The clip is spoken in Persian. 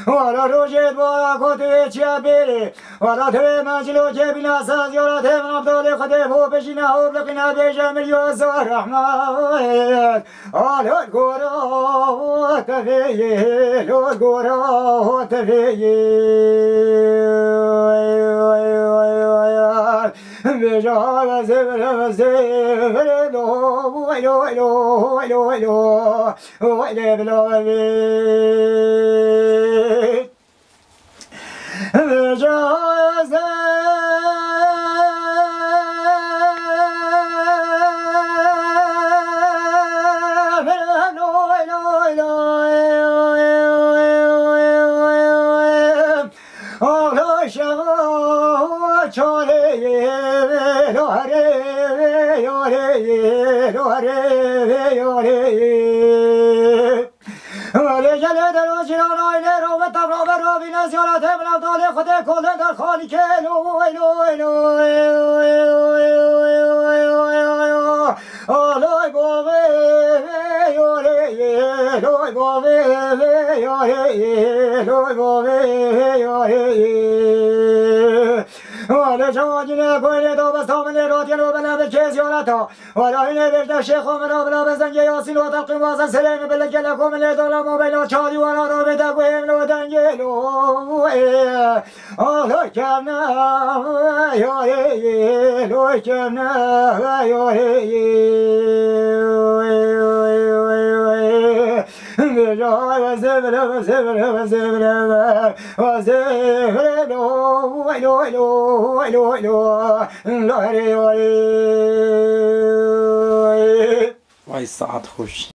ولا روجت ولا كنت تشابيري ولا تبي ماجلو جبنا ساز ولا تبي نبضل خده هو بجنا هو بلقنا بجمل يوزر رحمن على القرى تفيه لو القرى تفيه بجا زبر زبر لو لو لو لو لو ويلي بلو ولا جواني كل دو بس هم نروتي لو بلا بكيس يولاتا ولا هنا بيرد شيخ عمر بلا بزنج ياسين وتلقي واز سلام بلا كلكم اللي دول موبايل شادي ولا رو بدا قيم لو دنجلو الله كنا يا لو كنا يا وای ساعت خوش